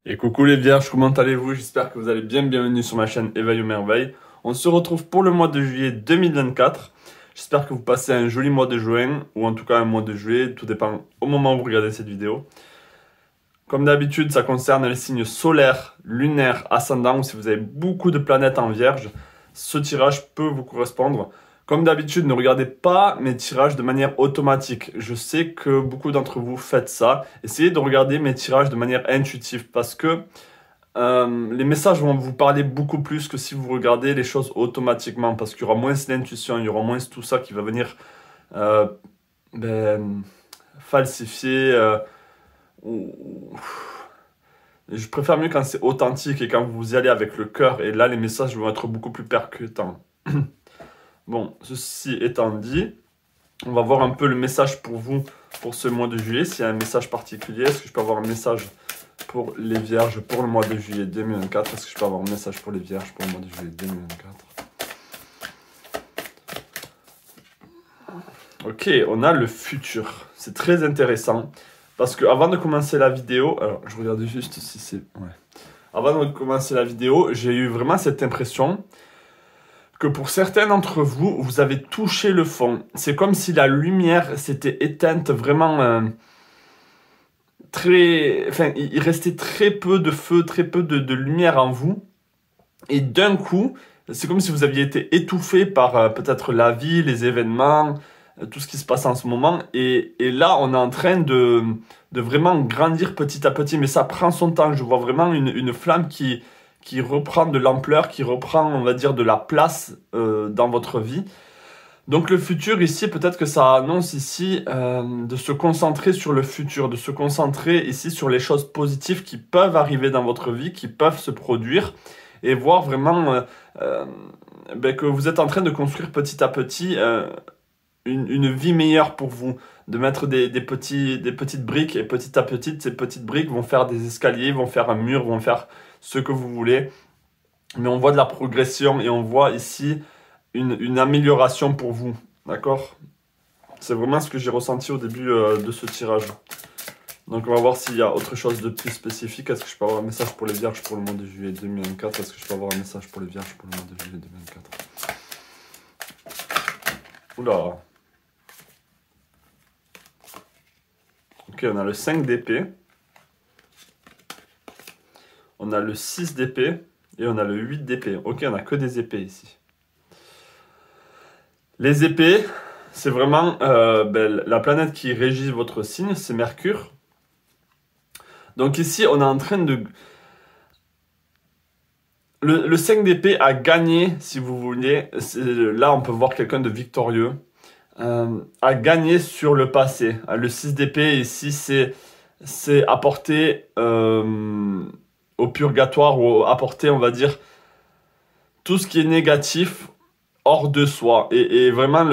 Et coucou les vierges, comment allez-vous? J'espère que vous allez bien, bienvenue sur ma chaîne Éveil aux merveilles. On se retrouve pour le mois de juillet 2024. J'espère que vous passez un joli mois de juin, ou en tout cas un mois de juillet, tout dépend au moment où vous regardez cette vidéo. Comme d'habitude, ça concerne les signes solaires, lunaires, ascendants, ou si vous avez beaucoup de planètes en vierge, ce tirage peut vous correspondre. Comme d'habitude, ne regardez pas mes tirages de manière automatique. Je sais que beaucoup d'entre vous faites ça. Essayez de regarder mes tirages de manière intuitive parce que les messages vont vous parler beaucoup plus que si vous regardez les choses automatiquement parce qu'il y aura moins d'intuition, il y aura moins tout ça qui va venir euh, falsifier. Je préfère mieux quand c'est authentique et quand vous y allez avec le cœur et là les messages vont être beaucoup plus percutants. Bon, ceci étant dit, on va voir un peu le message pour vous pour ce mois de juillet. S'il y a un message particulier, est-ce que je peux avoir un message pour les vierges pour le mois de juillet 2024? Est-ce que je peux avoir un message pour les vierges pour le mois de juillet 2024? Ok, on a le futur. C'est très intéressant. Parce que avant de commencer la vidéo, alors je regardais juste si c'est... Ouais. Avant de commencer la vidéo, j'ai eu vraiment cette impression que pour certains d'entre vous, vous avez touché le fond. C'est comme si la lumière s'était éteinte vraiment très... Enfin, il restait très peu de feu, très peu de lumière en vous. Et d'un coup, c'est comme si vous aviez été étouffé par peut-être la vie, les événements, tout ce qui se passe en ce moment. Et là, on est en train de vraiment grandir petit à petit. Mais ça prend son temps. Je vois vraiment une flamme qui reprend de l'ampleur, qui reprend, on va dire, de la place dans votre vie. Donc le futur ici, peut-être que ça annonce ici de se concentrer sur le futur, de se concentrer ici sur les choses positives qui peuvent arriver dans votre vie, qui peuvent se produire, et voir vraiment que vous êtes en train de construire petit à petit une vie meilleure pour vous, de mettre des petites briques, et petit à petit, ces petites briques vont faire des escaliers, vont faire un mur, vont faire ce que vous voulez. Mais on voit de la progression et on voit ici une amélioration pour vous. D'accord? C'est vraiment ce que j'ai ressenti au début de ce tirage. Donc on va voir s'il y a autre chose de plus spécifique. Est-ce que je peux avoir un message pour les vierges pour le mois de juillet 2024? Est-ce que je peux avoir un message pour les vierges pour le mois de juillet 2024? Oula. Ok, on a le 5 d'épée. On a le 6 d'épée. Et on a le 8 d'épée. Ok, on a que des épées ici. Les épées, c'est vraiment la planète qui régit votre signe, c'est Mercure. Donc ici, on est en train de... Le 5 d'épée a gagné, si vous voulez. Là, on peut voir quelqu'un de victorieux. A gagné sur le passé. Le 6 d'épée, ici, c'est apporter au purgatoire, ou apporter, on va dire, tout ce qui est négatif hors de soi. Et vraiment,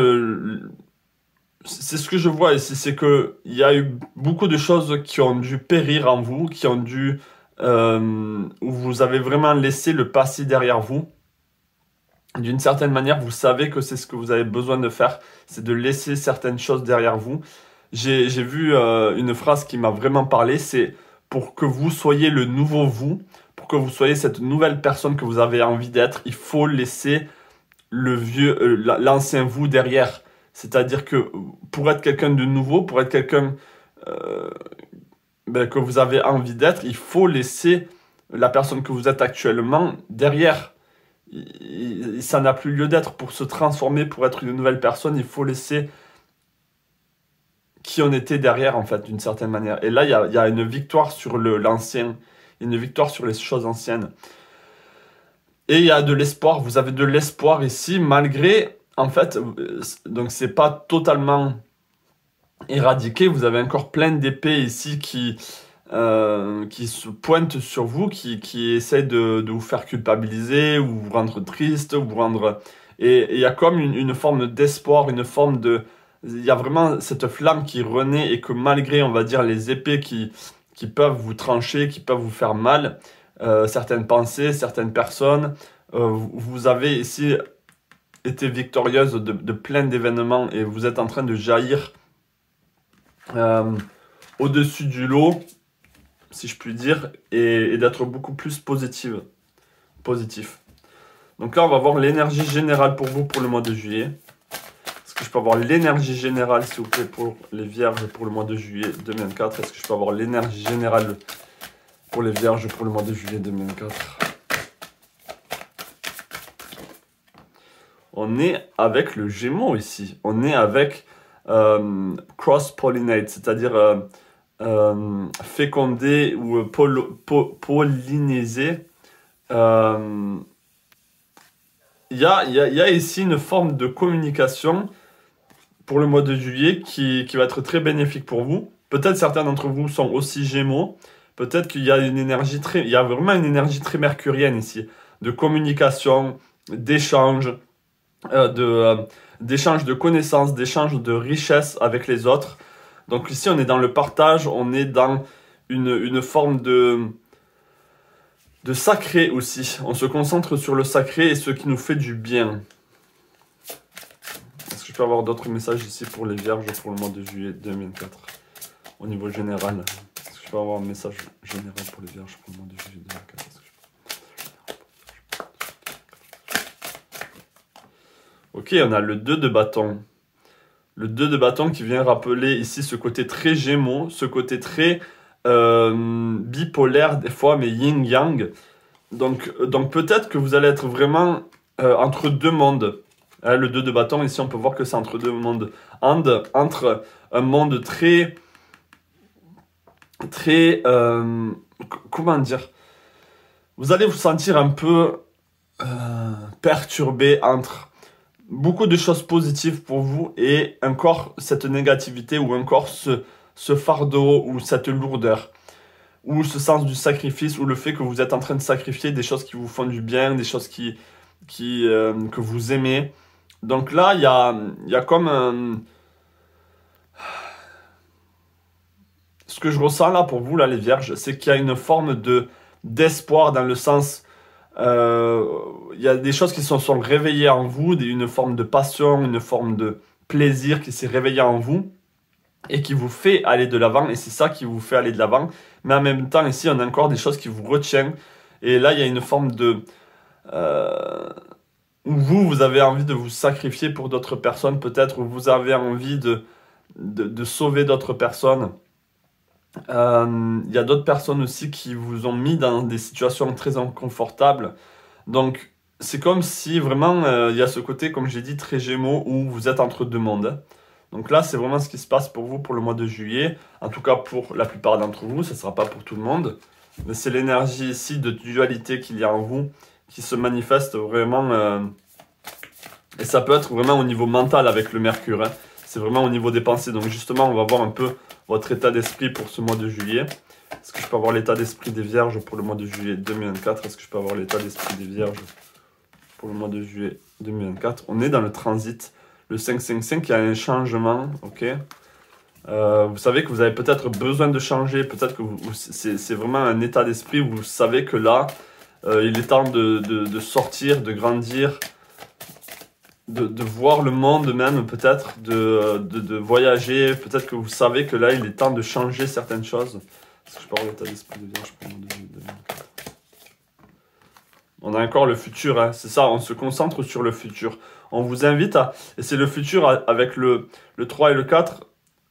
c'est ce que je vois ici, c'est qu'il y a eu beaucoup de choses qui ont dû périr en vous, qui ont dû... où vous avez vraiment laissé le passé derrière vous. D'une certaine manière, vous savez que c'est ce que vous avez besoin de faire, c'est de laisser certaines choses derrière vous. J'ai vu une phrase qui m'a vraiment parlé, c'est pour que vous soyez le nouveau vous, pour que vous soyez cette nouvelle personne que vous avez envie d'être, il faut laisser l'ancien vous derrière. C'est-à-dire que pour être quelqu'un de nouveau, pour être quelqu'un euh, que vous avez envie d'être, il faut laisser la personne que vous êtes actuellement derrière. Ça n'a plus lieu d'être. Pour se transformer, pour être une nouvelle personne, il faut laisser qui on était derrière, en fait, d'une certaine manière. Et là, il y a une victoire sur l'ancien, une victoire sur les choses anciennes. Et il y a de l'espoir, vous avez de l'espoir ici, malgré, en fait, donc c'est pas totalement éradiqué, vous avez encore plein d'épées ici qui se pointent sur vous, qui essayent de vous faire culpabiliser, ou vous rendre triste, ou vous rendre... Et il y a comme une forme d'espoir, une forme de... Il y a vraiment cette flamme qui renaît, et que malgré, on va dire, les épées qui peuvent vous trancher, qui peuvent vous faire mal, certaines pensées, certaines personnes, vous avez ici été victorieuse de plein d'événements, et vous êtes en train de jaillir au-dessus du lot si je puis dire, et d'être beaucoup plus positif. Donc là, on va voir l'énergie générale pour vous pour le mois de juillet. Est-ce que je peux avoir l'énergie générale, s'il vous plaît, pour les vierges pour le mois de juillet 2024? Est-ce que je peux avoir l'énergie générale pour les vierges pour le mois de juillet 2024? On est avec le Gémeaux ici. On est avec cross-pollinate, c'est-à-dire féconder ou polliniser. Il y a ici une forme de communication pour le mois de juillet qui va être très bénéfique pour vous. Peut-être certains d'entre vous sont aussi Gémeaux. Peut-être qu'il y a il y a vraiment une énergie très mercurienne ici, de communication, d'échange, d'échange de connaissances, d'échange de richesses avec les autres. Donc ici, on est dans le partage, on est dans une forme de sacré aussi. On se concentre sur le sacré et ce qui nous fait du bien. Est-ce que je peux avoir d'autres messages ici pour les vierges pour le mois de juillet 2004 au niveau général? Est-ce que je peux avoir un message général pour les vierges pour le mois de juillet 2004? Ok, on a le 2 de bâton. Le 2 de bâton qui vient rappeler ici ce côté très Gémeaux, ce côté très bipolaire des fois, mais yin-yang. Donc peut-être que vous allez être vraiment entre deux mondes. Hein, le 2 de bâton, ici on peut voir que c'est entre deux mondes. Entre un monde très comment dire, vous allez vous sentir un peu perturbé entre beaucoup de choses positives pour vous et encore cette négativité ou encore ce fardeau ou cette lourdeur ou ce sens du sacrifice ou le fait que vous êtes en train de sacrifier des choses qui vous font du bien, des choses que vous aimez. Donc là, il y a comme un... Ce que je ressens là pour vous, là, les vierges, c'est qu'il y a une forme d'espoir dans le sens... il y a des choses qui se sont réveillées en vous, une forme de passion, une forme de plaisir qui s'est réveillée en vous et qui vous fait aller de l'avant, et c'est ça qui vous fait aller de l'avant. Mais en même temps, ici, on a encore des choses qui vous retiennent, et là, il y a une forme de... où vous avez envie de vous sacrifier pour d'autres personnes, peut-être, où vous avez envie de sauver d'autres personnes. Il y a d'autres personnes aussi qui vous ont mis dans des situations très inconfortables. Donc, c'est comme si vraiment, il y a ce côté, comme j'ai dit, très Gémeaux, où vous êtes entre deux mondes. Donc là, c'est vraiment ce qui se passe pour vous pour le mois de juillet. En tout cas, pour la plupart d'entre vous, ça ne sera pas pour tout le monde. Mais c'est l'énergie ici de dualité qu'il y a en vous qui se manifeste vraiment. Et ça peut être vraiment au niveau mental avec le Mercure. Hein. C'est vraiment au niveau des pensées. Donc justement, on va voir un peu votre état d'esprit pour ce mois de juillet. Est-ce que je peux avoir l'état d'esprit des Vierges pour le mois de juillet 2024? Est-ce que je peux avoir l'état d'esprit des Vierges pour le mois de juillet 2024? On est dans le transit. Le 555, il y a un changement, ok. Vous savez que vous avez peut-être besoin de changer, peut-être que c'est vraiment un état d'esprit où vous savez que là, il est temps de sortir, de grandir, de voir le monde même, peut-être, de voyager. Peut-être que vous savez que là, il est temps de changer certaines choses. Est-ce que je peux avoir l'état d'esprit de Vierge pour le mois de juillet 2024? On a encore le futur, hein. C'est ça, on se concentre sur le futur. On vous invite à... Et c'est le futur avec le 3 et le 4,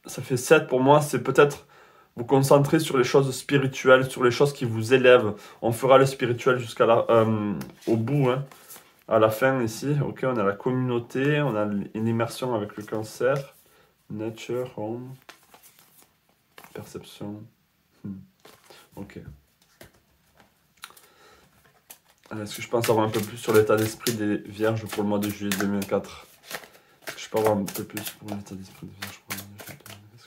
ça fait 7 pour moi, c'est peut-être vous concentrer sur les choses spirituelles, sur les choses qui vous élèvent. On fera le spirituel jusqu'à au bout, hein, à la fin ici. Ok, on a la communauté, on a une immersion avec le cancer, nature, home, perception. Ok. Est-ce que je pense avoir un peu plus sur l'état d'esprit des Vierges pour le mois de juillet 2004? Est-ce que je peux avoir un peu plus pour l'état d'esprit des Vierges pour le mois de juillet 2004?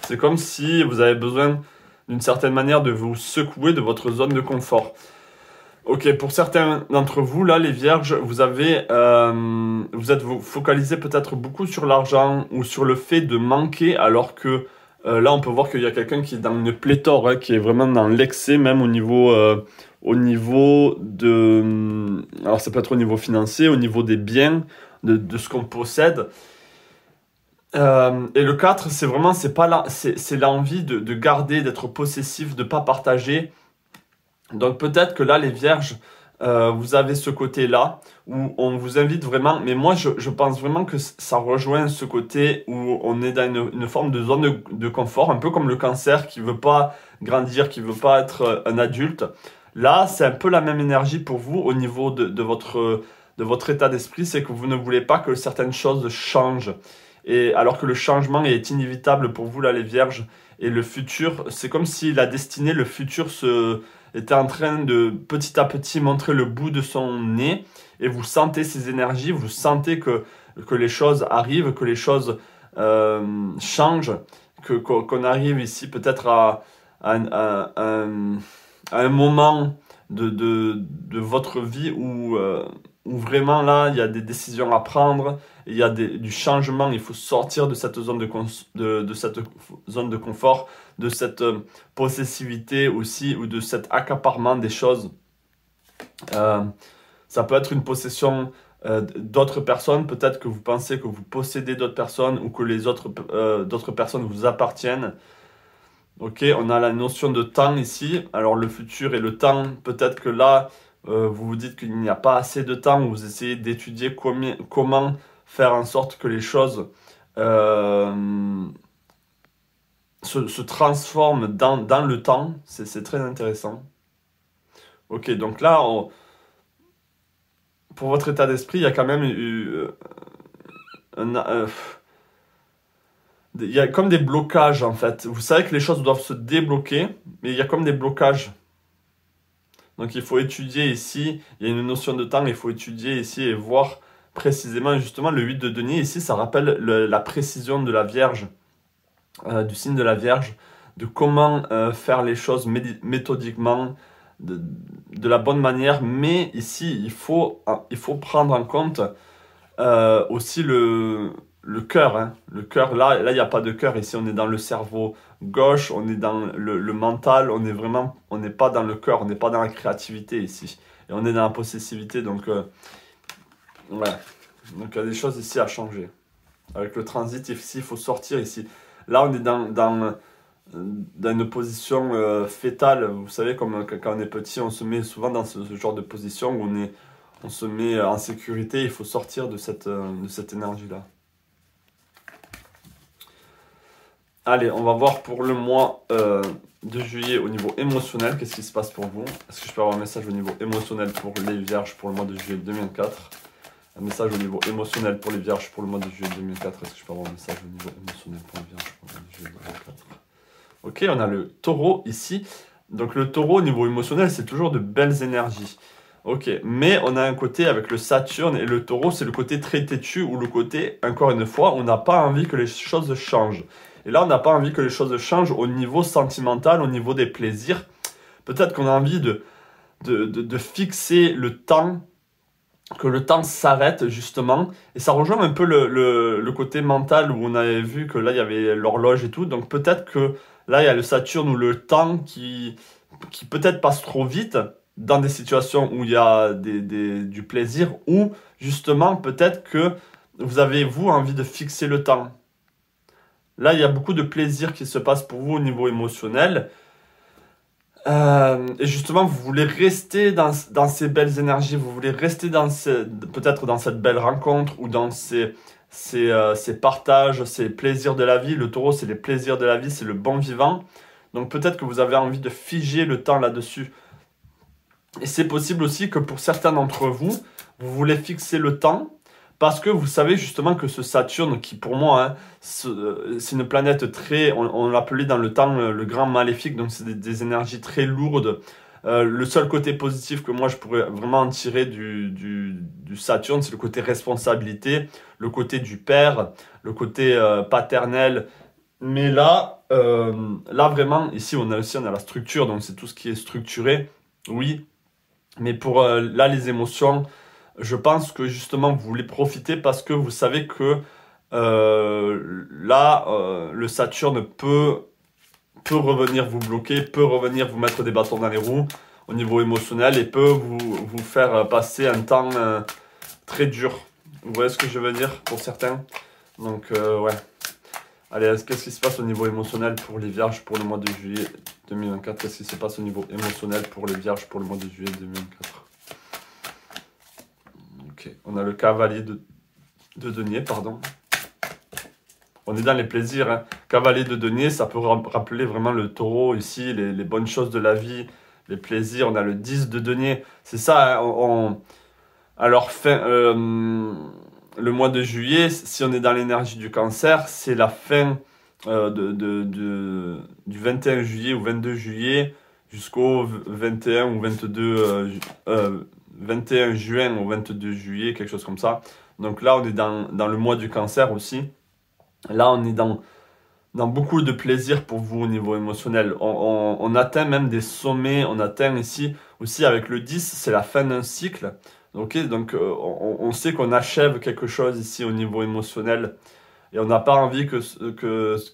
C'est comme si vous avez besoin d'une certaine manière de vous secouer de votre zone de confort. Ok, pour certains d'entre vous, là, les Vierges, vous êtes focalisés peut-être beaucoup sur l'argent ou sur le fait de manquer, alors que là, on peut voir qu'il y a quelqu'un qui est dans une pléthore, hein, qui est vraiment dans l'excès, même au niveau de... Alors, ça peut être au niveau financier, au niveau des biens, de ce qu'on possède. Et le 4, c'est vraiment, c'est pas là, c'est l'envie de garder, d'être possessif, de pas partager. Donc peut-être que là, les vierges, vous avez ce côté-là où on vous invite vraiment, mais moi je pense vraiment que ça rejoint ce côté où on est dans une forme de zone de confort, un peu comme le cancer qui veut pas grandir, qui veut pas être un adulte. Là, c'est un peu la même énergie pour vous au niveau de votre état d'esprit, c'est que vous ne voulez pas que certaines choses changent. Et alors que le changement est inévitable pour vous là, les vierges, et le futur, c'est comme si la destinée, le futur était en train de petit à petit montrer le bout de son nez et vous sentez ces énergies, vous sentez que les choses arrivent, que les choses changent, qu'on arrive ici peut-être à un moment de votre vie où vraiment là, il y a des décisions à prendre, il y a du changement, il faut sortir de cette zone de cette zone de confort, de cette possessivité aussi, ou de cet accaparement des choses. Ça peut être une possession d'autres personnes, peut-être que vous pensez que vous possédez d'autres personnes, ou que les d'autres personnes vous appartiennent. Ok, on a la notion de temps ici. Alors le futur et le temps, peut-être que là, vous vous dites qu'il n'y a pas assez de temps, vous essayez d'étudier comment faire en sorte que les choses se transforment dans le temps. C'est très intéressant. Ok, donc là, pour votre état d'esprit, il y a quand même eu il y a comme des blocages en fait. Vous savez que les choses doivent se débloquer, mais il y a comme des blocages. Donc il faut étudier ici, il y a une notion de temps, il faut étudier ici et voir précisément, justement, le 8 de denier, ici, ça rappelle la précision de la Vierge, du signe de la Vierge, de comment faire les choses méthodiquement, de la bonne manière, mais ici, il faut prendre en compte aussi le cœur. Hein. Le cœur, là, il n'y a pas de cœur, ici, on est dans le cerveau gauche, on est dans le mental, on n'est pas dans le cœur, on n'est pas dans la créativité ici, et on est dans la possessivité, donc... ouais, donc il y a des choses ici à changer. Avec le transit, ici, il faut sortir ici. Là, on est dans une position fétale. Vous savez, comme quand on est petit, on se met souvent dans ce genre de position où on se met en sécurité. Il faut sortir de cette énergie-là. Allez, on va voir pour le mois de juillet au niveau émotionnel. Qu'est-ce qui se passe pour vous? Est-ce que je peux avoir un message au niveau émotionnel pour les vierges pour le mois de juillet 2004? Un message au niveau émotionnel pour les vierges pour le mois de juillet 2004. Est-ce que je peux avoir un message au niveau émotionnel pour les vierges pour le mois de juillet 2004? Ok, on a le taureau ici. Donc le taureau au niveau émotionnel, c'est toujours de belles énergies. Ok, mais on a un côté avec le Saturne et le taureau, c'est le côté très têtu ou le côté, encore une fois, on n'a pas envie que les choses changent. Et là, on n'a pas envie que les choses changent au niveau sentimental, au niveau des plaisirs. Peut-être qu'on a envie de fixer le temps, que le temps s'arrête justement, et ça rejoint un peu le côté mental où on avait vu que là il y avait l'horloge et tout, donc peut-être que là il y a le Saturne ou le temps qui peut-être passe trop vite dans des situations où il y a du plaisir, ou justement peut-être que vous avez vous envie de fixer le temps. Là il y a beaucoup de plaisir qui se passe pour vous au niveau émotionnel. Et justement, vous voulez rester dans ces belles énergies, vous voulez rester peut-être dans cette belle rencontre ou dans ces partages, ces plaisirs de la vie. Le taureau, c'est les plaisirs de la vie, c'est le bon vivant. Donc peut-être que vous avez envie de figer le temps là-dessus. Et c'est possible aussi que pour certains d'entre vous, vous voulez fixer le temps parce que vous savez justement que ce Saturne, qui pour moi, hein, c'est une planète très, on l'appelait dans le temps le grand maléfique, donc c'est des énergies très lourdes. Le seul côté positif que moi je pourrais vraiment en tirer du Saturne, c'est le côté responsabilité, le côté du père, le côté paternel. Mais là vraiment, ici on a la structure, donc c'est tout ce qui est structuré, oui. Mais pour là les émotions, je pense que justement vous voulez profiter parce que vous savez que le Saturne peut revenir vous bloquer, peut revenir vous mettre des bâtons dans les roues au niveau émotionnel et peut vous faire passer un temps très dur. Vous voyez ce que je veux dire pour certains? Donc ouais. Allez, qu'est-ce qui se passe au niveau émotionnel pour les vierges pour le mois de juillet 2024? Qu'est-ce qui se passe au niveau émotionnel pour les vierges pour le mois de juillet 2024? Ok, on a le cavalier de denier, pardon. On est dans les plaisirs, hein. Cavalier de denier, ça peut rappeler vraiment le taureau ici, les bonnes choses de la vie, les plaisirs. On a le 10 de denier. C'est ça, hein, alors, le mois de juillet, si on est dans l'énergie du cancer, c'est la fin du 21 juillet ou 22 juillet jusqu'au 21 ou 21 juin ou 22 juillet, quelque chose comme ça. Donc là, on est dans le mois du cancer aussi. Là, on est dans beaucoup de plaisir pour vous au niveau émotionnel. On atteint même des sommets. On atteint ici aussi avec le 10, c'est la fin d'un cycle. Ok, donc on sait qu'on achève quelque chose ici au niveau émotionnel. Et on n'a pas envie que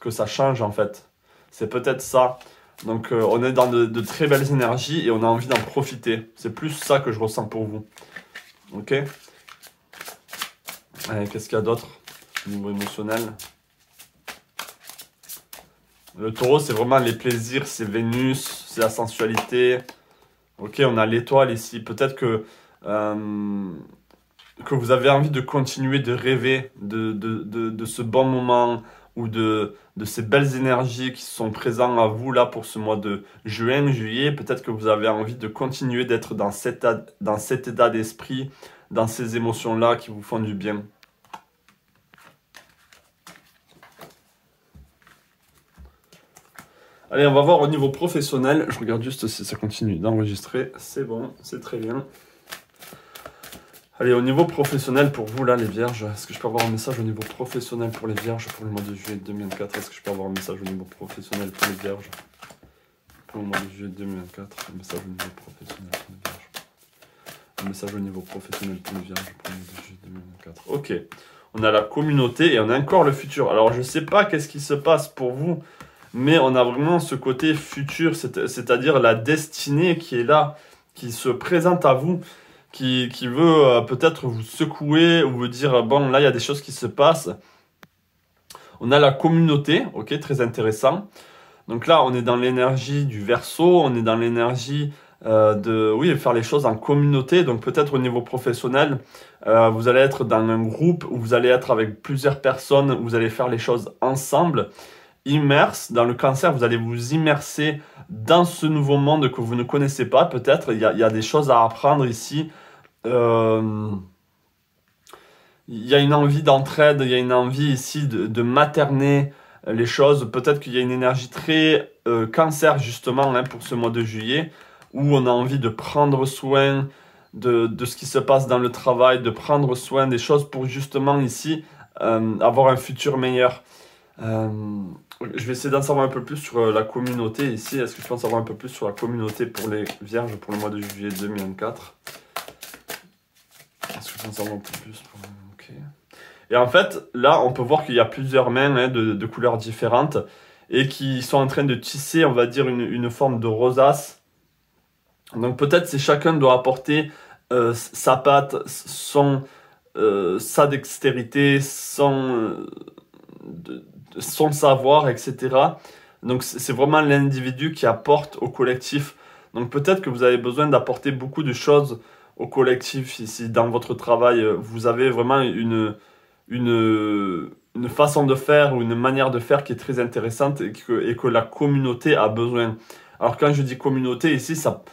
ça change en fait. C'est peut-être ça. Donc on est dans de très belles énergies et on a envie d'en profiter. C'est plus ça que je ressens pour vous. Ok. Allez, qu'est-ce qu'il y a d'autre au niveau émotionnel? Le taureau, c'est vraiment les plaisirs, c'est Vénus, c'est la sensualité. Ok, on a l'étoile ici. Peut-être que vous avez envie de continuer de rêver de ce bon moment ou de ces belles énergies qui sont présentes à vous là pour ce mois de juin, juillet. Peut-être que vous avez envie de continuer d'être dans cet état d'esprit, dans ces émotions-là qui vous font du bien. Allez, on va voir au niveau professionnel. Je regarde juste si ça continue d'enregistrer. C'est bon, c'est très bien. Allez, au niveau professionnel pour vous là, les vierges, est-ce que je peux avoir un message au niveau professionnel pour les vierges pour le mois de juillet 2024? Est-ce que je peux avoir un message au niveau professionnel pour les vierges pour le mois de juillet 2024? Un message au niveau professionnel pour les vierges. Un message au niveau professionnel pour les vierges pour le mois de juillet 2024. Ok, on a la communauté et on a encore le futur. Alors, je ne sais pas qu'est-ce qui se passe pour vous, mais on a vraiment ce côté futur, c'est-à-dire la destinée qui est là, qui se présente à vous, qui veut peut-être vous secouer ou vous dire, bon, là, il y a des choses qui se passent. On a la communauté, ok, très intéressant. Donc là, on est dans l'énergie du Verseau, on est dans l'énergie oui, faire les choses en communauté. Donc peut-être au niveau professionnel, vous allez être dans un groupe où vous allez être avec plusieurs personnes, où vous allez faire les choses ensemble. Immerse, dans le cancer, vous allez vous immerser dans ce nouveau monde que vous ne connaissez pas. Peut-être il y a des choses à apprendre ici. Il y a une envie d'entraide, il y a une envie ici de materner les choses. Peut-être qu'il y a une énergie très cancer justement hein, pour ce mois de juillet, où on a envie de prendre soin de ce qui se passe dans le travail, de prendre soin des choses pour justement ici avoir un futur meilleur. Je vais essayer d'en savoir un peu plus sur la communauté ici. Est-ce que je peux en savoir un peu plus sur la communauté pour les vierges pour le mois de juillet 2024? Est-ce que je peux en savoir un peu plus Ok. Et en fait, là, on peut voir qu'il y a plusieurs mains hein, de couleurs différentes et qui sont en train de tisser, on va dire, une forme de rosace. Donc peut-être c'est chacun doit apporter sa patte, sa dextérité, son savoir, etc. Donc c'est vraiment l'individu qui apporte au collectif. Donc peut-être que vous avez besoin d'apporter beaucoup de choses au collectif ici dans votre travail. Vous avez vraiment une façon de faire ou une manière de faire qui est très intéressante et que la communauté a besoin. Alors quand je dis communauté ici, ça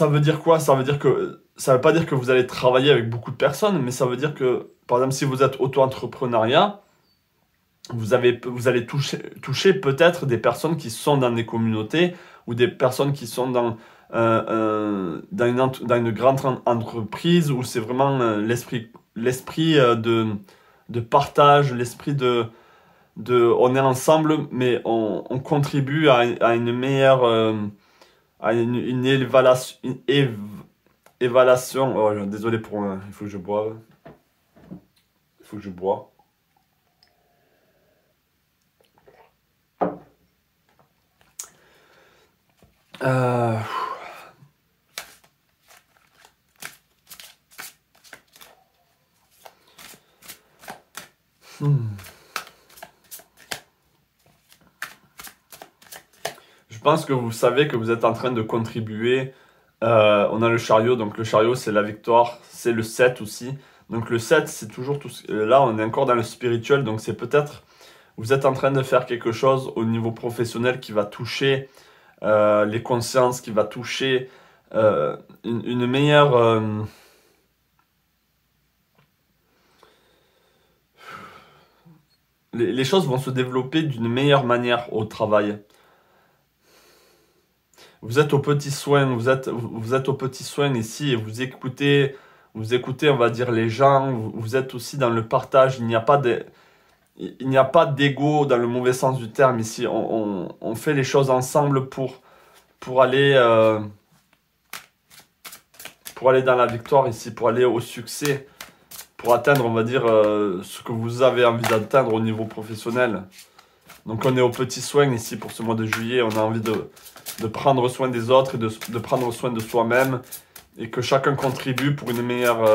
veut dire quoi? Ça veut pas dire que vous allez travailler avec beaucoup de personnes, mais ça veut dire que, par exemple, si vous êtes auto-entrepreneuriat, vous allez toucher peut-être des personnes qui sont dans des communautés ou des personnes qui sont dans une grande entreprise où c'est vraiment l'esprit de partage, l'esprit on est ensemble, mais on contribue à une meilleure, à une évaluation. Oh, désolé pour, il faut que je boive. Il faut que je bois. Euh... pense que vous savez que vous êtes en train de contribuer. On a le chariot, donc le chariot c'est la victoire, c'est le 7 aussi. Donc le 7 c'est toujours tout. Là on est encore dans le spirituel, donc c'est peut-être vous êtes en train de faire quelque chose au niveau professionnel qui va toucher les consciences, qui va toucher une meilleure... les choses vont se développer d'une meilleure manière au travail. Vous êtes aux petits soins, vous êtes aux petits soins ici et vous écoutez, on va dire, les gens, vous êtes aussi dans le partage, il n'y a pas d'ego dans le mauvais sens du terme ici, on fait les choses ensemble pour aller dans la victoire ici, pour aller au succès, pour atteindre, on va dire, ce que vous avez envie d'atteindre au niveau professionnel. Donc on est aux petits soins ici pour ce mois de juillet, on a envie de prendre soin des autres et de prendre soin de soi-même et que chacun contribue pour une meilleure...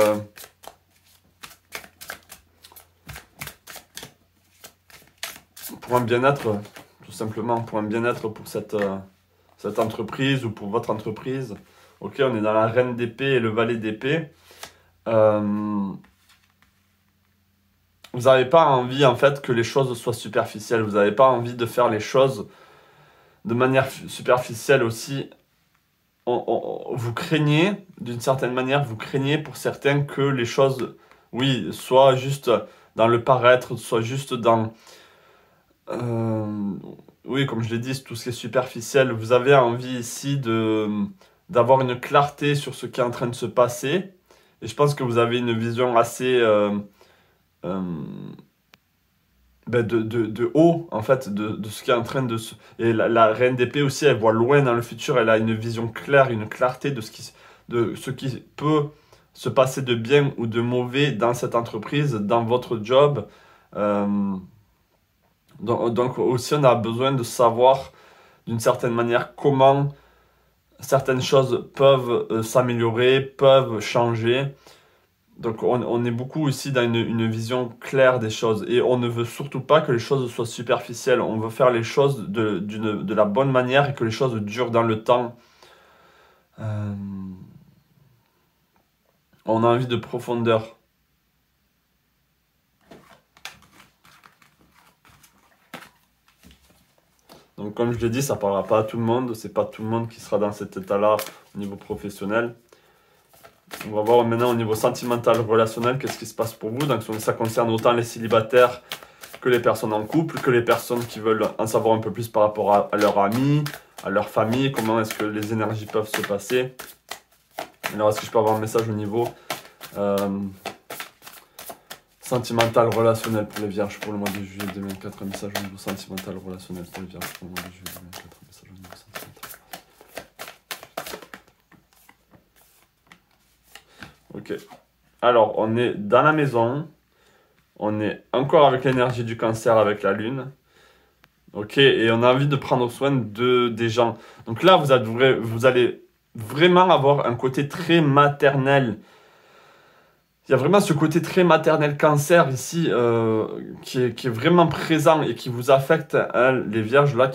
pour un bien-être, tout simplement, pour un bien-être pour cette entreprise ou pour votre entreprise. Ok, on est dans la reine d'épée et le valet d'épée. Vous n'avez pas envie en fait que les choses soient superficielles. Vous n'avez pas envie de faire les choses de manière superficielle aussi. Vous craignez, d'une certaine manière, vous craignez pour certains que les choses, oui, soient juste dans le paraître, soient juste dans... oui, comme je l'ai dit, tout ce qui est superficiel. Vous avez envie ici d'avoir une clarté sur ce qui est en train de se passer. Et je pense que vous avez une vision assez... de haut, en fait, de ce qui est en train de se... Et la reine d'épée aussi, elle voit loin dans le futur, elle a une vision claire, une clarté de ce qui peut se passer de bien ou de mauvais dans cette entreprise, dans votre job. Donc aussi, on a besoin de savoir, d'une certaine manière, comment certaines choses peuvent s'améliorer, peuvent changer. Donc on est beaucoup ici dans une vision claire des choses et on ne veut surtout pas que les choses soient superficielles. On veut faire les choses de la bonne manière et que les choses durent dans le temps. On a envie de profondeur. Donc comme je l'ai dit, ça ne parlera pas à tout le monde. C'est pas tout le monde qui sera dans cet état-là au niveau professionnel. On va voir maintenant au niveau sentimental, relationnel, qu'est-ce qui se passe pour vous. Donc ça concerne autant les célibataires que les personnes en couple, que les personnes qui veulent en savoir un peu plus par rapport à leurs amis, à leur famille, comment est-ce que les énergies peuvent se passer. Alors est-ce que je peux avoir un message au niveau sentimental, relationnel pour les vierges pour le mois de juillet 2024, un message au niveau sentimental, relationnel pour les vierges pour le mois de juillet 2024, un message au niveau sentimental. Ok, alors on est dans la maison, on est encore avec l'énergie du cancer avec la lune, ok, et on a envie de prendre soin des gens. Donc là, vous allez vraiment avoir un côté très maternel. Il y a vraiment ce côté très maternel cancer ici qui est vraiment présent et qui vous affecte, hein, les vierges là,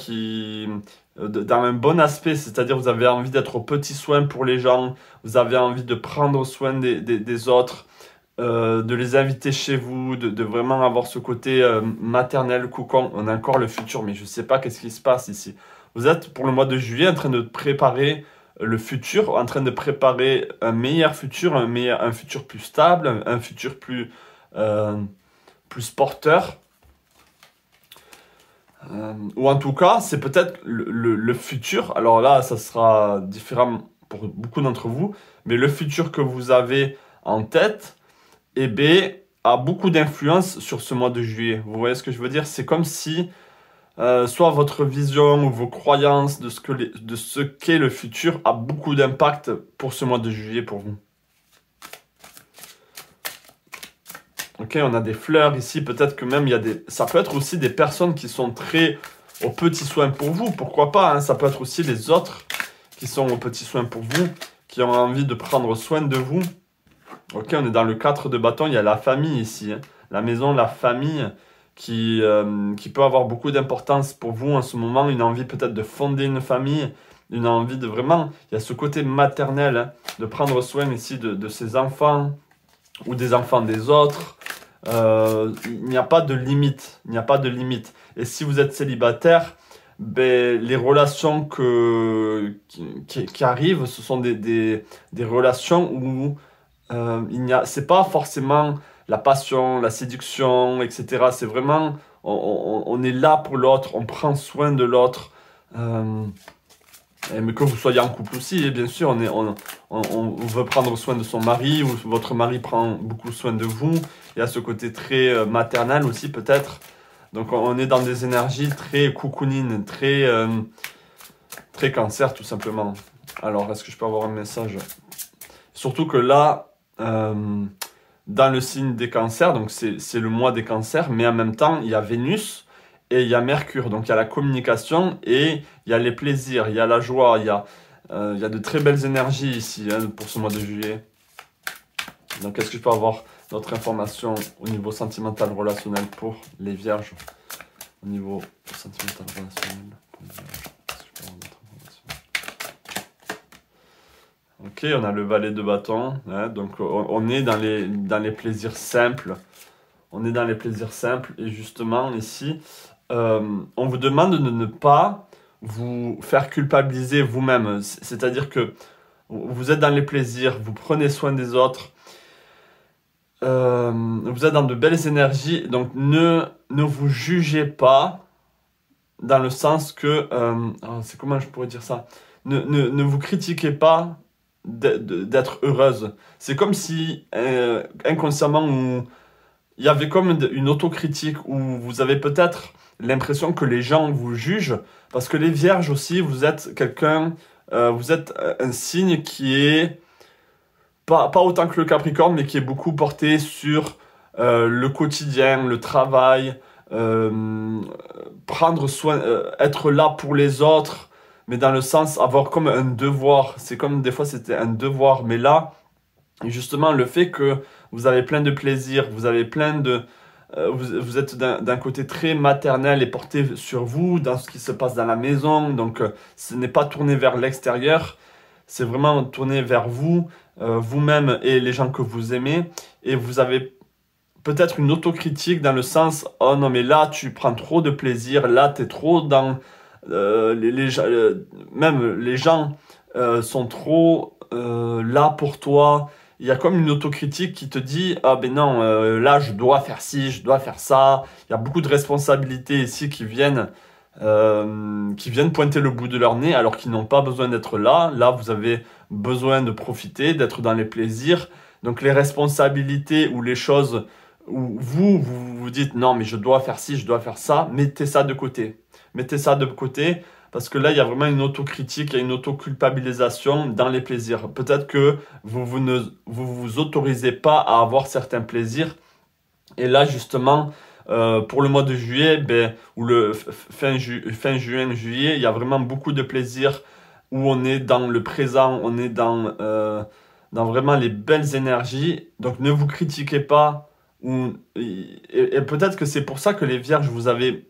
dans un bon aspect, c'est-à-dire vous avez envie d'être aux petits soins pour les gens, vous avez envie de prendre soin des autres, de les inviter chez vous, de vraiment avoir ce côté maternel, cocon. On a encore le futur, mais je ne sais pas qu'est-ce qui se passe ici. Vous êtes pour le mois de juillet en train de préparer le futur, en train de préparer un meilleur futur, un futur plus stable, un futur plus porteur. Ou en tout cas, c'est peut-être le futur. Alors là, ça sera différent pour beaucoup d'entre vous, mais le futur que vous avez en tête, eh bien, a beaucoup d'influence sur ce mois de juillet. Vous voyez ce que je veux dire? C'est comme si soit votre vision ou vos croyances de ce qu'est le futur a beaucoup d'impact pour ce mois de juillet pour vous. Ok, on a des fleurs ici, peut-être que même ça peut être aussi des personnes qui sont très aux petits soins pour vous, pourquoi pas, hein, ça peut être aussi les autres qui sont aux petits soins pour vous, qui ont envie de prendre soin de vous. Ok, on est dans le 4 de bâton, il y a la famille ici, hein. La maison, la famille, qui peut avoir beaucoup d'importance pour vous en ce moment, une envie peut-être de fonder une famille, une envie de vraiment, il y a ce côté maternel, hein, de prendre soin ici de ses enfants ou des enfants des autres. Il n'y a pas de limite, il n'y a pas de limite. Et si vous êtes célibataire, ben, les relations qui arrivent, ce sont des relations où c'est pas forcément la passion, la séduction, etc. C'est vraiment, on est là pour l'autre, on prend soin de l'autre. Mais que vous soyez en couple aussi, et bien sûr, on veut prendre soin de son mari, ou votre mari prend beaucoup soin de vous. Il y a ce côté très maternel aussi, peut-être. Donc, on est dans des énergies très cocooning, très cancer, tout simplement. Alors, est-ce que je peux avoir un message? Surtout que là, dans le signe des cancers, donc c'est le mois des cancers, mais en même temps, il y a Vénus et il y a Mercure. Donc, il y a la communication et il y a les plaisirs, il y a la joie, il y a de très belles énergies ici, hein, pour ce mois de juillet. Donc, est-ce que je peux avoir d'autres informations au niveau sentimental relationnel pour les vierges? Au niveau sentimental relationnel pour les vierges, est-ce que je peux avoir d'autres informations? Ok, on a le valet de bâton, hein, donc on est dans les plaisirs simples. On est dans les plaisirs simples et justement ici, on vous demande de ne pas vous faire culpabiliser vous-même. C'est-à-dire que vous êtes dans les plaisirs, vous prenez soin des autres, vous êtes dans de belles énergies, donc ne vous jugez pas dans le sens que, c'est comment je pourrais dire ça? Ne vous critiquez pas d'être heureuse. C'est comme si inconsciemment il y avait comme une autocritique où vous avez peut-être l'impression que les gens vous jugent parce que les vierges aussi, vous êtes quelqu'un, vous êtes un signe qui est pas autant que le Capricorne, mais qui est beaucoup porté sur le quotidien, le travail, prendre soin, être là pour les autres, mais dans le sens avoir comme un devoir. C'est comme des fois c'était un devoir, mais là, justement, le fait que vous avez plein de plaisir, vous avez plein de... vous êtes d'un côté très maternel et porté sur vous, dans ce qui se passe dans la maison, donc ce n'est pas tourné vers l'extérieur, c'est vraiment tourné vers vous, vous-même et les gens que vous aimez, et vous avez peut-être une autocritique dans le sens « Oh non, mais là, tu prends trop de plaisir, là, tu es trop dans... même les gens sont trop là pour toi. » Il y a comme une autocritique qui te dit « Ah ben non, là, je dois faire ci, je dois faire ça. » Il y a beaucoup de responsabilités ici qui viennent pointer le bout de leur nez alors qu'ils n'ont pas besoin d'être là. Là, vous avez besoin de profiter, d'être dans les plaisirs. Donc, les responsabilités ou les choses où vous dites non, mais je dois faire ci, je dois faire ça, mettez ça de côté. Mettez ça de côté parce que là, il y a vraiment une autocritique, il y a une autoculpabilisation dans les plaisirs. Peut-être que vous ne vous autorisez pas à avoir certains plaisirs. Et là, justement, pour le mois de juillet, ou le fin juin, juillet, il y a vraiment beaucoup de plaisirs où on est dans le présent, on est dans vraiment les belles énergies. Donc, ne vous critiquez pas. Et peut-être que c'est pour ça que les vierges, vous avez,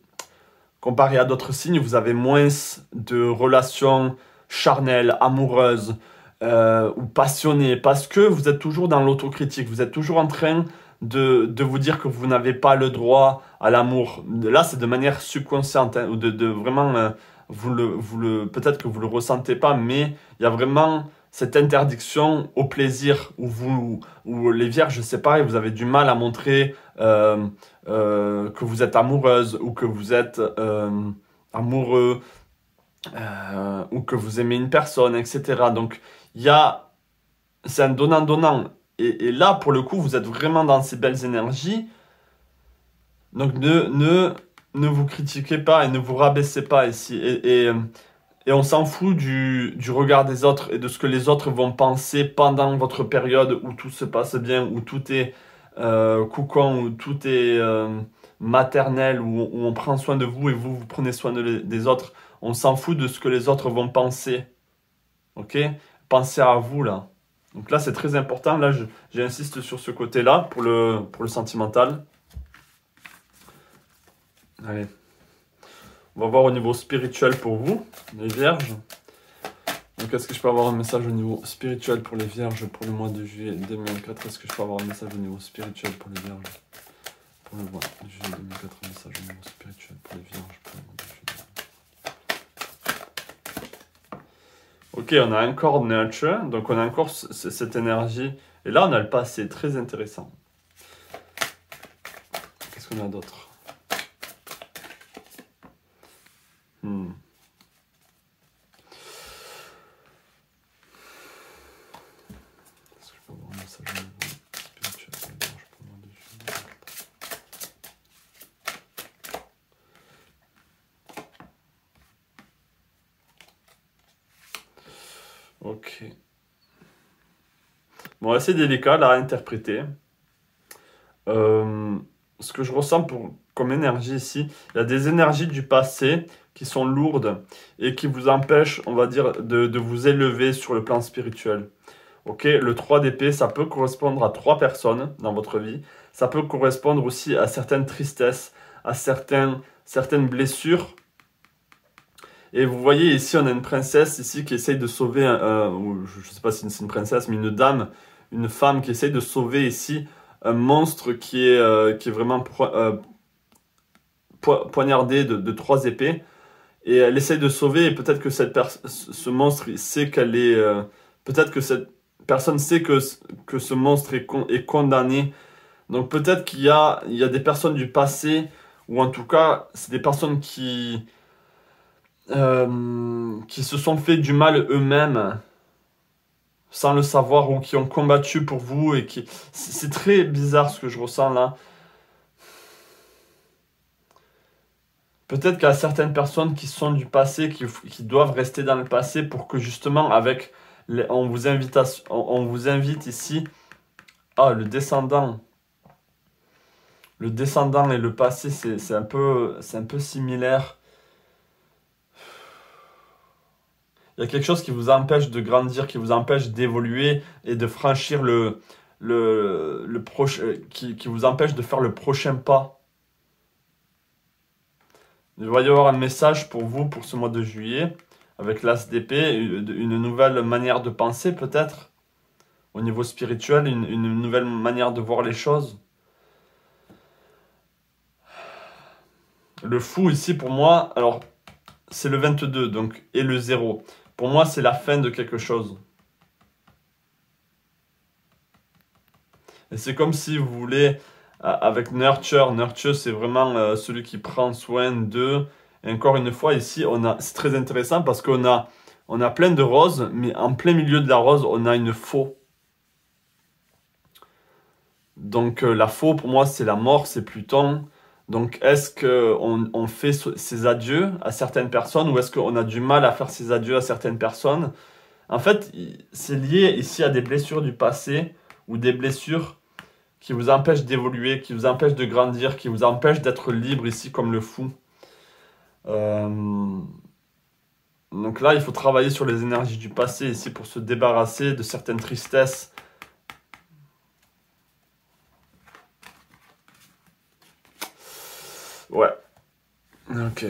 comparé à d'autres signes, vous avez moins de relations charnelles, amoureuses ou passionnées, parce que vous êtes toujours dans l'autocritique, vous êtes toujours en train de vous dire que vous n'avez pas le droit à l'amour. Là, c'est de manière subconsciente, hein, ou de vraiment, peut-être que vous le ressentez pas, mais il y a vraiment cette interdiction au plaisir où les vierges, c'est pareil, vous avez du mal à montrer que vous êtes amoureuse ou que vous êtes amoureux ou que vous aimez une personne, etc. Donc, c'est un donnant-donnant. Et là, pour le coup, vous êtes vraiment dans ces belles énergies. Donc, ne vous critiquez pas et ne vous rabaissez pas ici. Et on s'en fout du regard des autres et de ce que les autres vont penser pendant votre période où tout se passe bien, où tout est cocon, où tout est maternel, où on prend soin de vous et vous prenez soin des autres. On s'en fout de ce que les autres vont penser. Ok? Pensez à vous, là. Donc là, c'est très important. Là, j'insiste sur ce côté-là pour le sentimental. Allez. On va voir au niveau spirituel pour vous, les vierges. Donc, est-ce que je peux avoir un message au niveau spirituel pour les vierges pour le mois de juillet 2024? Est-ce que je peux avoir un message au niveau spirituel pour les vierges pour le mois de juillet 2024? Un message au niveau spirituel pour les vierges pour le mois de juillet. Ok, on a encore nurture, donc on a encore cette énergie. Et là, on a le passé, très intéressant. Qu'est-ce qu'on a d'autre? Est-ce que je peux avoir un message au niveau spirituel pour les vierges pour le mois de juillet? Ok. Bon, c'est délicat là à interpréter. Ce que je ressens comme énergie ici, il y a des énergies du passé qui sont lourdes et qui vous empêchent, on va dire, de vous élever sur le plan spirituel. Ok, le 3 d'épée, ça peut correspondre à 3 personnes dans votre vie. Ça peut correspondre aussi à certaines tristesses, à certaines blessures. Et vous voyez ici, on a une princesse ici qui essaye de sauver, je ne sais pas si c'est une princesse, mais une dame, une femme qui essaye de sauver ici un monstre qui est vraiment poignardé de 3 épées. Et elle essaye de sauver, et peut-être que ce monstre il sait qu'elle est... peut-être que cette personne sait que ce monstre est condamné. Donc peut-être qu'il y a des personnes du passé, ou en tout cas, c'est des personnes qui se sont fait du mal eux-mêmes, sans le savoir, ou qui ont combattu pour vous, et qui... C'est très bizarre ce que je ressens là. Peut-être qu'il y a certaines personnes qui sont du passé, qui doivent rester dans le passé pour que justement, on vous invite ici. Ah, le descendant. Le descendant et le passé, c'est un peu similaire. Il y a quelque chose qui vous empêche de grandir, qui vous empêche d'évoluer et de franchir qui vous empêche de faire le prochain pas. Il va y avoir un message pour vous pour ce mois de juillet, avec l'as d'épée, une nouvelle manière de penser peut-être, au niveau spirituel, une nouvelle manière de voir les choses. Le fou ici pour moi, alors c'est le 22 donc, et le 0. Pour moi c'est la fin de quelque chose. Et c'est comme si vous voulez... Avec Nurture, c'est vraiment celui qui prend soin d'eux. Et encore une fois, ici, c'est très intéressant parce qu'on a plein de roses, mais en plein milieu de la rose, on a une faux. Donc la faux, pour moi, c'est la mort, c'est Pluton. Donc est-ce qu'on fait ces adieux à certaines personnes ou est-ce qu'on a du mal à faire ces adieux à certaines personnes? En fait, c'est lié ici à des blessures du passé ou des blessures qui vous empêche d'évoluer, qui vous empêche de grandir, qui vous empêche d'être libre ici comme le fou. Donc là, il faut travailler sur les énergies du passé ici pour se débarrasser de certaines tristesses. Ouais. Ok.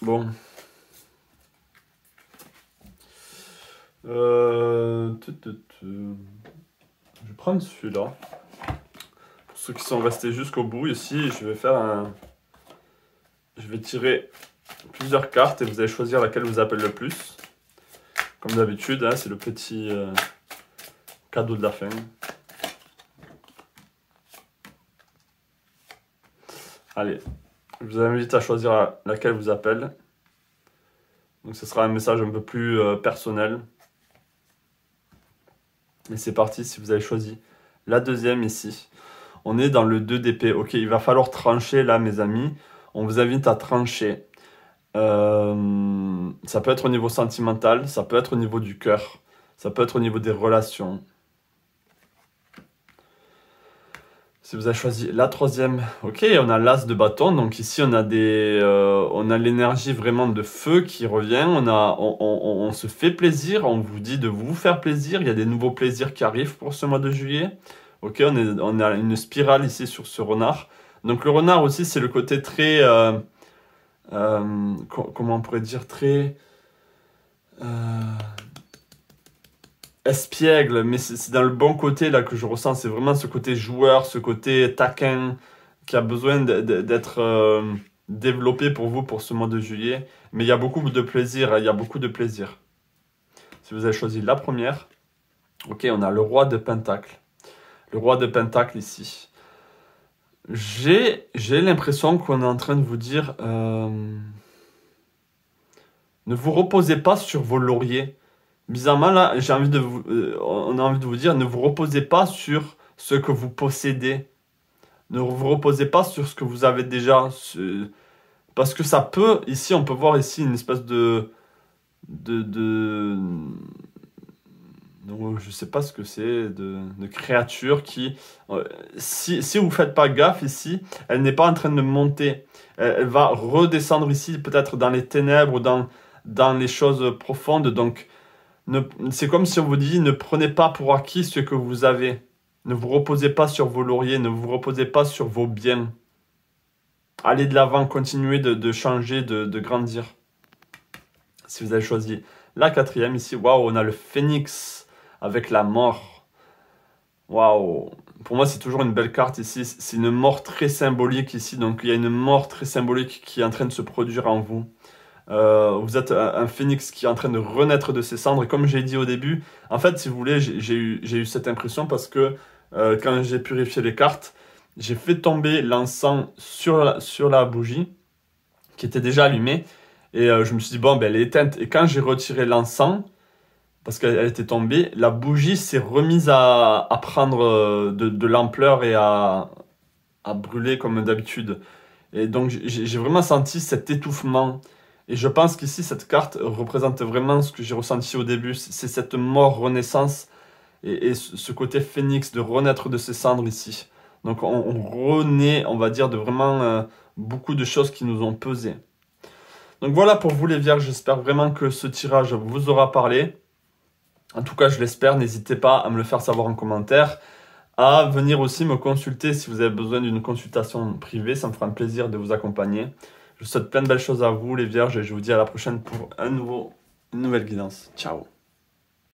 Bon. Je vais prendre celui-là. Ceux qui sont restés jusqu'au bout ici, je vais tirer plusieurs cartes et vous allez choisir laquelle vous appelle le plus. Comme d'habitude, hein, c'est le petit cadeau de la fin. Allez, je vous invite à choisir laquelle vous appelle. Donc ce sera un message un peu plus personnel. Et c'est parti, si vous avez choisi la deuxième ici. On est dans le 2 d'épée. Ok, il va falloir trancher là, mes amis. On vous invite à trancher. Ça peut être au niveau sentimental, ça peut être au niveau du cœur, ça peut être au niveau des relations. Si vous avez choisi la troisième, ok, on a l'as de bâton. Donc ici, on a l'énergie vraiment de feu qui revient. On se fait plaisir, on vous dit de vous faire plaisir. Il y a des nouveaux plaisirs qui arrivent pour ce mois de juillet. Ok, on a une spirale ici sur ce renard. Donc le renard aussi, c'est le côté très comment on pourrait dire, très espiègle, mais c'est dans le bon côté là que je ressens. C'est vraiment ce côté joueur, ce côté taquin qui a besoin d'être développé pour vous pour ce mois de juillet. Mais il y a beaucoup de plaisir, hein, il y a beaucoup de plaisir. Si vous avez choisi la première, ok, on a le roi de Pentacle. Le roi de Pentacle ici. J'ai l'impression qu'on est en train de vous dire ne vous reposez pas sur vos lauriers. Bizarrement, là, on a envie de vous dire, ne vous reposez pas sur ce que vous possédez. Ne vous reposez pas sur ce que vous avez déjà. Parce que ça peut, ici, on peut voir ici une espèce donc, je sais pas ce que c'est, de créature qui, si vous ne faites pas gaffe ici, elle n'est pas en train de monter. Elle va redescendre ici, peut-être dans les ténèbres ou dans les choses profondes. Donc, c'est comme si on vous dit, ne prenez pas pour acquis ce que vous avez. Ne vous reposez pas sur vos lauriers, ne vous reposez pas sur vos biens. Allez de l'avant, continuez de changer, de grandir. Si vous avez choisi la quatrième ici, waouh, on a le phénix avec la mort. Waouh! Pour moi, c'est toujours une belle carte ici. C'est une mort très symbolique ici. Donc, il y a une mort très symbolique qui est en train de se produire en vous. Vous êtes un phénix qui est en train de renaître de ses cendres. Et comme j'ai dit au début, en fait, si vous voulez, j'ai eu cette impression parce que quand j'ai purifié les cartes, j'ai fait tomber l'encens sur la bougie qui était déjà allumée. Et je me suis dit, bon, ben, elle est éteinte. Et quand j'ai retiré l'encens, parce qu'elle était tombée, la bougie s'est remise à prendre de l'ampleur et à brûler comme d'habitude. Et donc, j'ai vraiment senti cet étouffement. Et je pense qu'ici, cette carte représente vraiment ce que j'ai ressenti au début. C'est cette mort, renaissance et ce côté phénix de renaître de ses cendres ici. Donc, on renaît, on va dire, de vraiment beaucoup de choses qui nous ont pesé. Donc, voilà pour vous les vierges. J'espère vraiment que ce tirage vous aura parlé. En tout cas, je l'espère. N'hésitez pas à me le faire savoir en commentaire. À venir aussi me consulter si vous avez besoin d'une consultation privée. Ça me fera un plaisir de vous accompagner. Je vous souhaite plein de belles choses à vous, les vierges, et je vous dis à la prochaine pour une nouvelle guidance. Ciao!